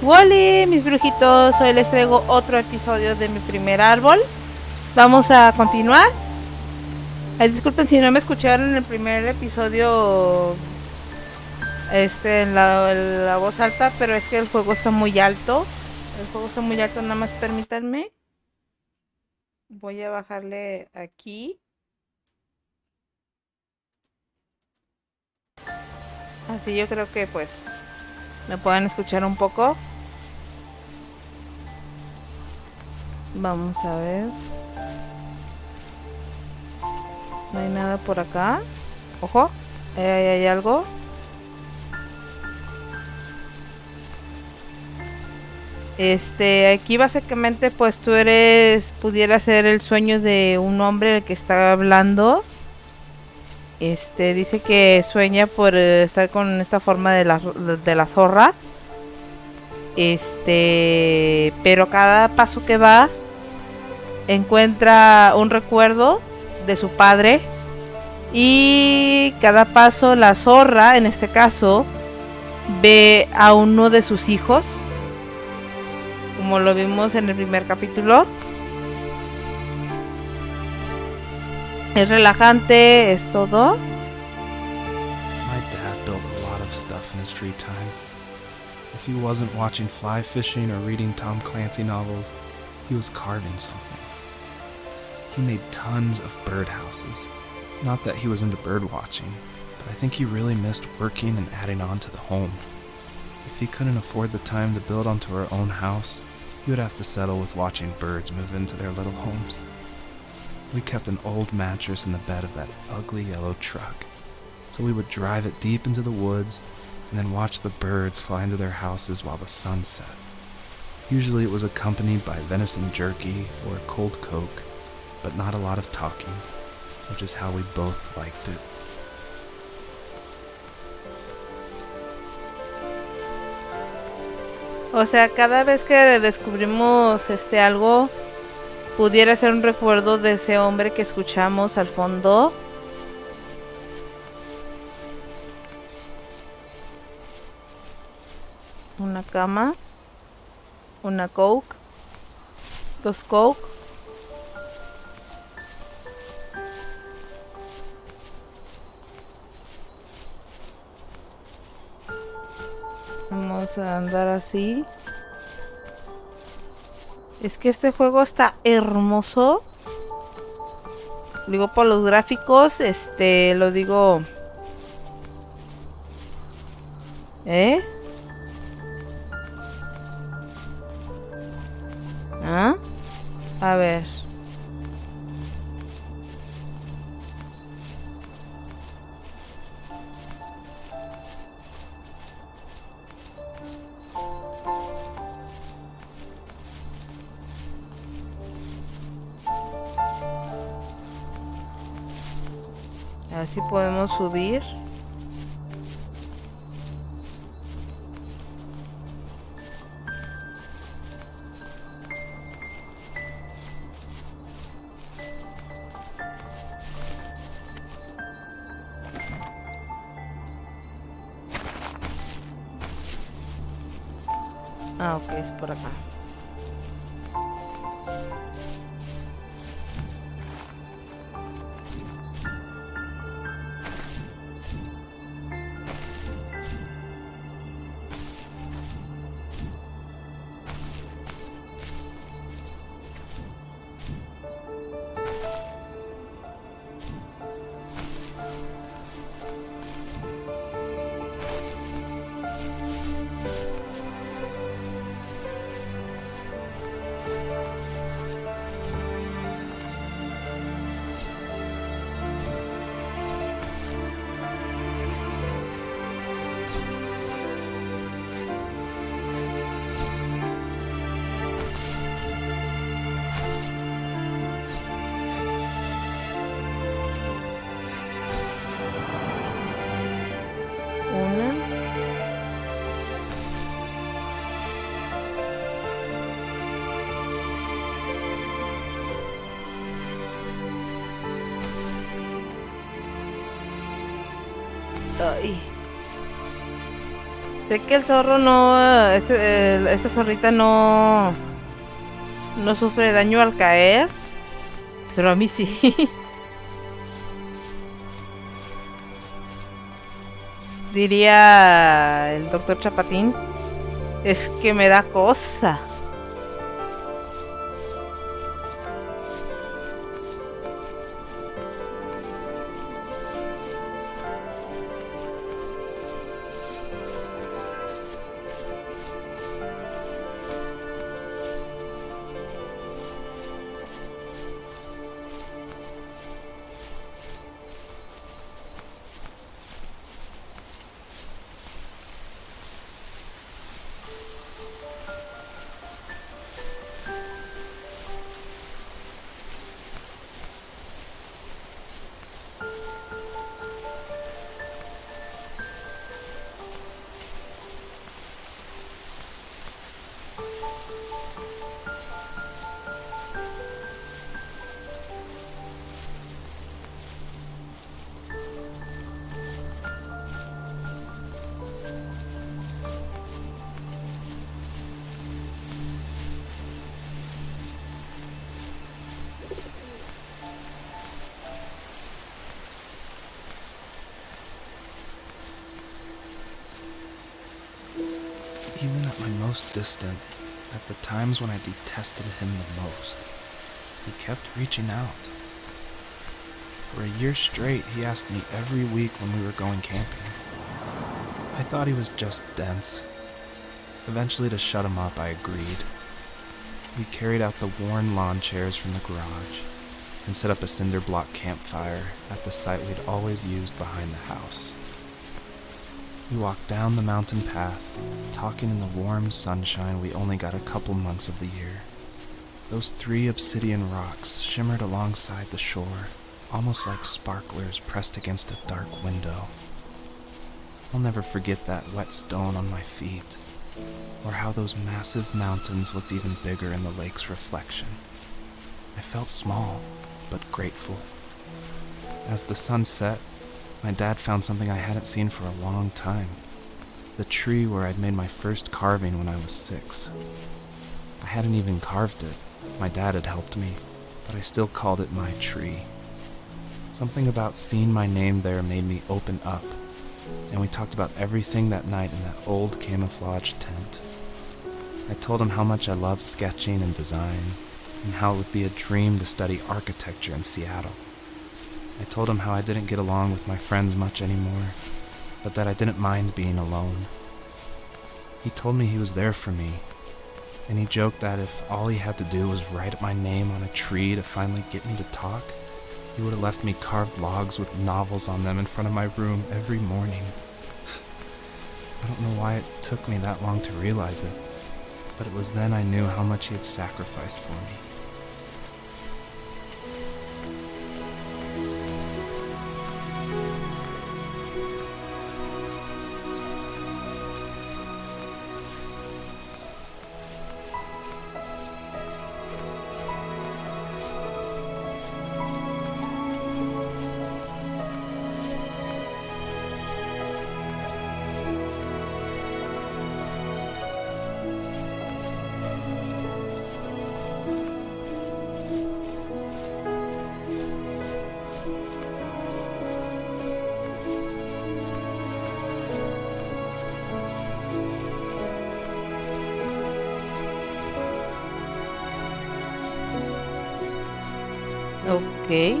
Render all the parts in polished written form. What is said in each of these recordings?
Wally, mis brujitos, hoy les traigo otro episodio de mi primer árbol. Vamos a continuar. Ay, disculpen si no me escucharon en el primer episodio en la voz alta, pero es que el juego está muy alto. El juego está muy alto, nada más permítanme. Voy a bajarle aquí. Así yo creo que pues me pueden escuchar un poco. Vamos a ver. No hay nada por acá. Ojo, ahí hay algo. Aquí básicamente pues tú pudiera ser el sueño de un hombre el que está hablando. Dice que sueña por estar con esta forma de la zorra. Pero cada paso que va encuentra un recuerdo de su padre. Y cada paso la zorra, en este caso, ve a uno de sus hijos, como lo vimos en el primer capítulo. Es relajante, es todo. My dad built a lot of stuff in his free time. If he wasn't watching fly fishing or reading Tom Clancy novels, he was carving something. He made tons of birdhouses. Not that he was into bird watching, but I think he really missed working and adding on to the home. If he couldn't afford the time to build onto our own house, he would have to settle with watching birds move into their little homes. We kept an old mattress in the bed of that ugly yellow truck, so we would drive it deep into the woods and then watch the birds fly into their houses while the sun set. Usually it was accompanied by venison jerky or a cold Coke, but not a lot of talking, which is how we both liked it. O sea, cada vez que descubrimos algo, pudiera ser un recuerdo de ese hombre que escuchamos al fondo. Una cama, una Coke, dos Coke. Vamos a andar así. Es que este juego está hermoso. Digo por los gráficos, lo digo. ¿Ah? A ver. A ver si podemos subir. Ah, ok, es por acá. Una. Ay. Sé que el zorro no, esta zorrita no sufre daño al caer, pero a mí sí. Diría el doctor Chapatín, es que me da cosa. Even at my most distant, at the times when I detested him the most, he kept reaching out. For a year straight, he asked me every week when we were going camping. I thought he was just dense. Eventually, to shut him up, I agreed. We carried out the worn lawn chairs from the garage and set up a cinder block campfire at the site we'd always used behind the house. We walked down the mountain path, talking in the warm sunshine we only got a couple months of the year. Those 3 obsidian rocks shimmered alongside the shore, almost like sparklers pressed against a dark window. I'll never forget that wet stone on my feet, or how those massive mountains looked even bigger in the lake's reflection. I felt small, but grateful. As the sun set, my dad found something I hadn't seen for a long time. The tree where I'd made my first carving when I was 6. I hadn't even carved it. My dad had helped me, but I still called it my tree. Something about seeing my name there made me open up, and we talked about everything that night in that old camouflage tent. I told him how much I loved sketching and design, and how it would be a dream to study architecture in Seattle. I told him how I didn't get along with my friends much anymore, but that I didn't mind being alone. He told me he was there for me, and he joked that if all he had to do was write my name on a tree to finally get me to talk, he would have left me carved logs with novels on them in front of my room every morning. I don't know why it took me that long to realize it, but it was then I knew how much he had sacrificed for me. Ok.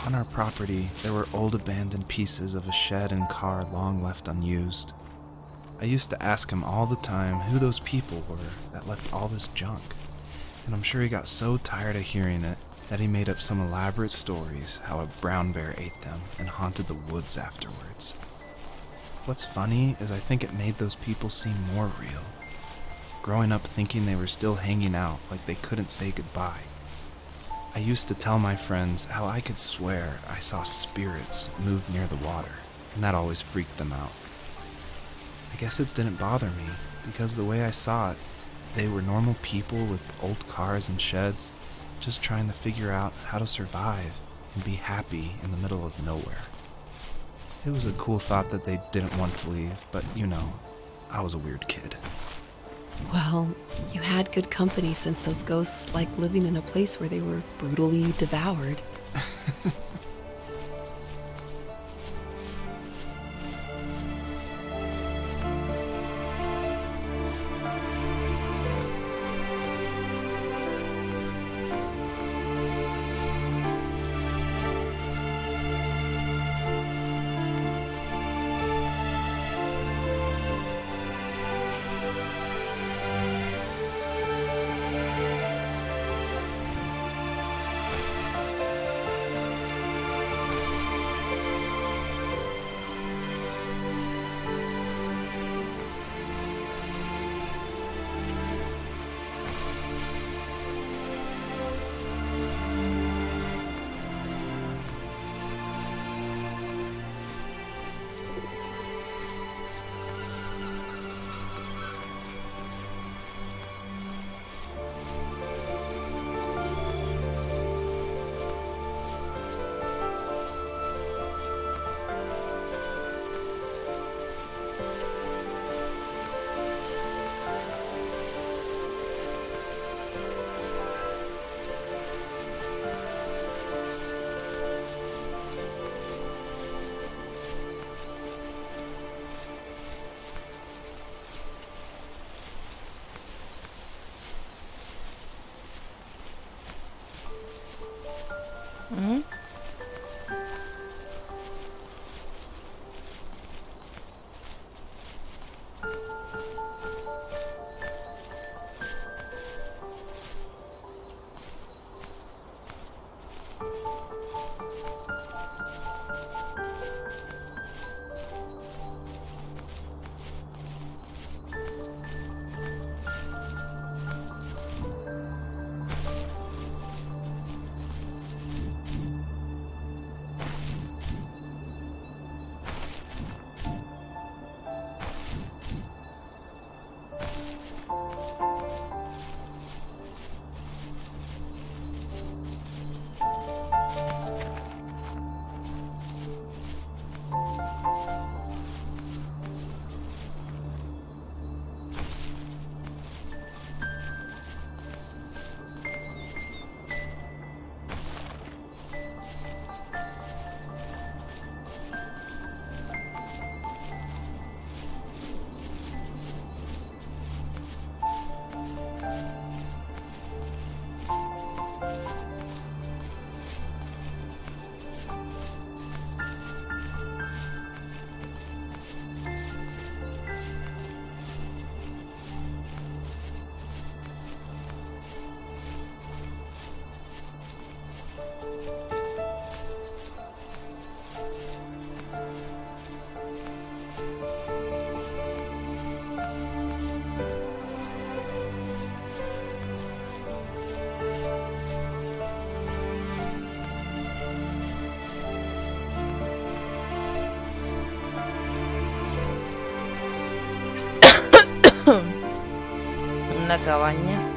On our property, there were old abandoned pieces of a shed and car long left unused. I used to ask him all the time who those people were that left all this junk, and I'm sure he got so tired of hearing it that he made up some elaborate stories how a brown bear ate them and haunted the woods afterwards. What's funny is I think it made those people seem more real, growing up thinking they were still hanging out like they couldn't say goodbye. I used to tell my friends how I could swear I saw spirits move near the water, and that always freaked them out. I guess it didn't bother me, because the way I saw it, they were normal people with old cars and sheds, just trying to figure out how to survive and be happy in the middle of nowhere. It was a cool thought that they didn't want to leave, but I was a weird kid. Well, you had good company since those ghosts like living in a place where they were brutally devoured. Una cabaña.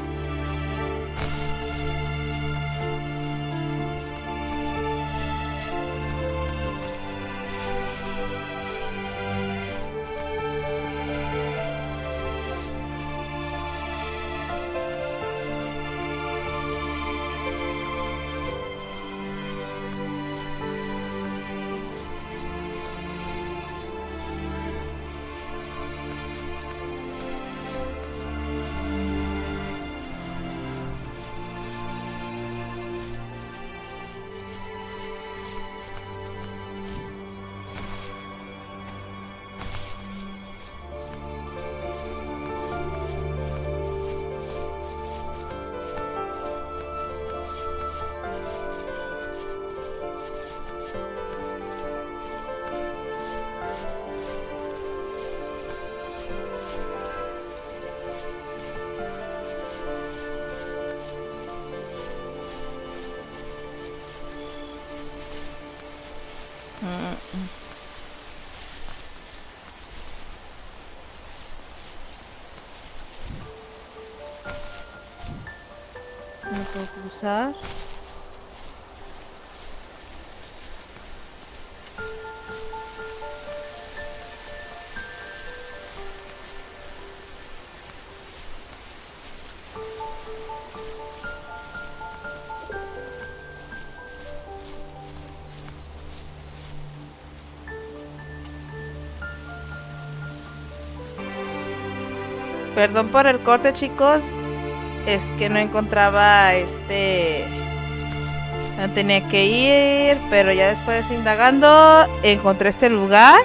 Mm. No puedo cruzar. Perdón por el corte, chicos. Es que no encontraba no tenía que ir, pero ya después indagando encontré este lugar.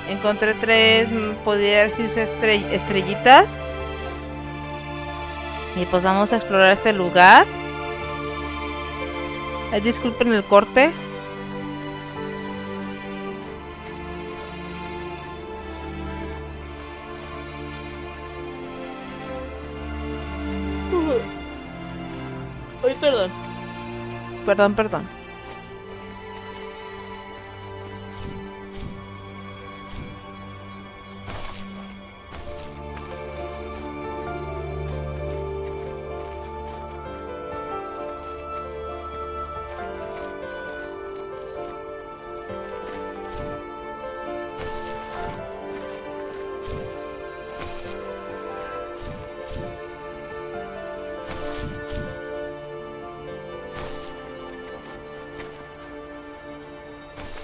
Encontré 3, podría decirse estrellitas. Y pues vamos a explorar este lugar. Disculpen el corte. Ay, perdón. Perdón.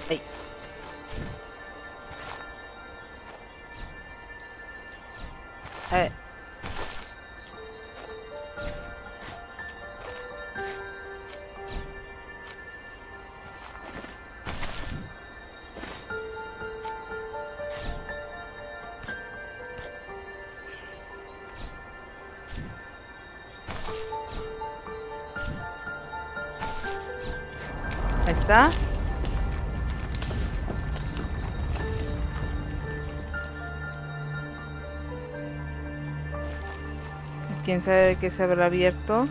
Ay. A ver. Ahí está. Quién sabe de qué se habrá abierto.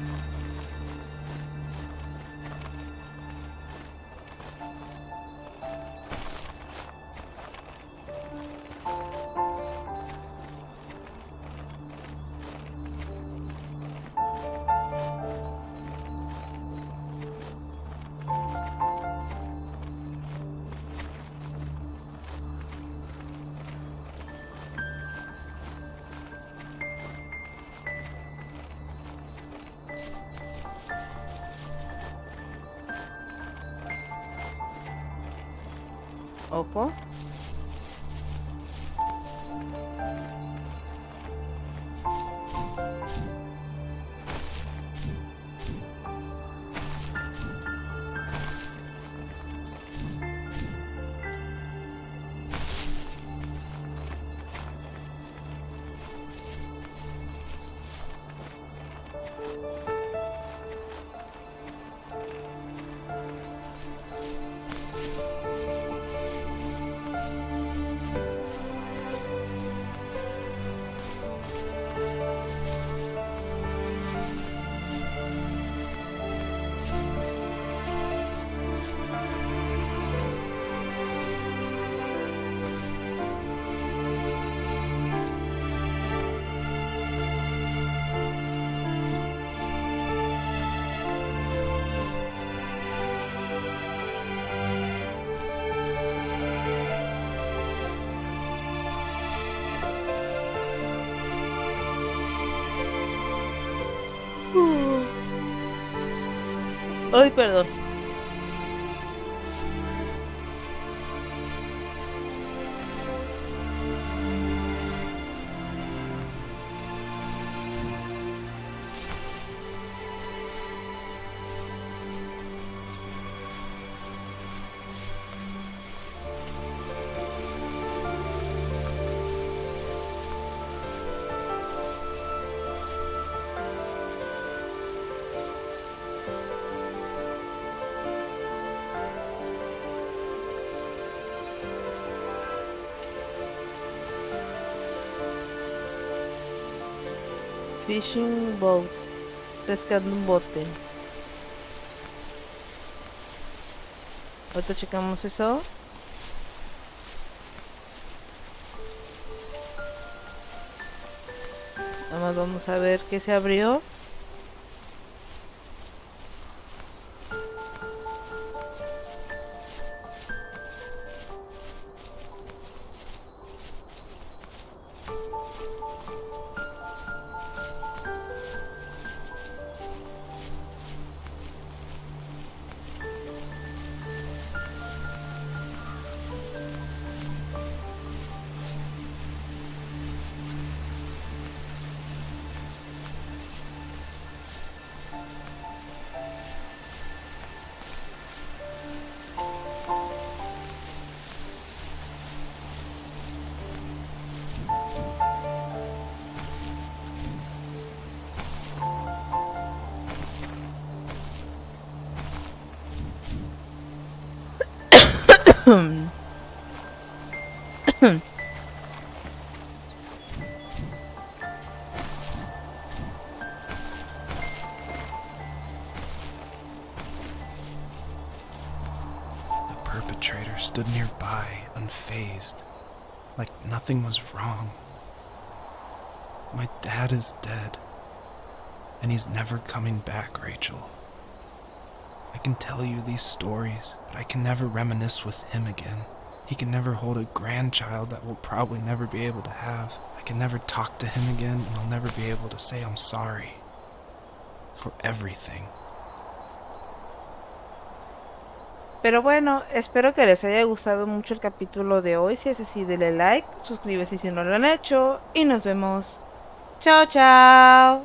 Ojo. Ay, perdón. Fishing boat. Pescando un bote. Ahorita checamos eso. más vamos a ver qué se abrió. The perpetrator stood nearby, unfazed, like nothing was wrong. My dad is dead, and he's never coming back, Rachel. I can tell you these stories, but I can never reminisce with him again. He can never hold a grandchild that we'll probably never be able to have. I can never talk to him again, and I'll never be able to say I'm sorry for everything. Pero bueno, espero que les haya gustado mucho el capítulo de hoy. Si es así, denle like, suscríbete si no lo han hecho y nos vemos. Chao, chao.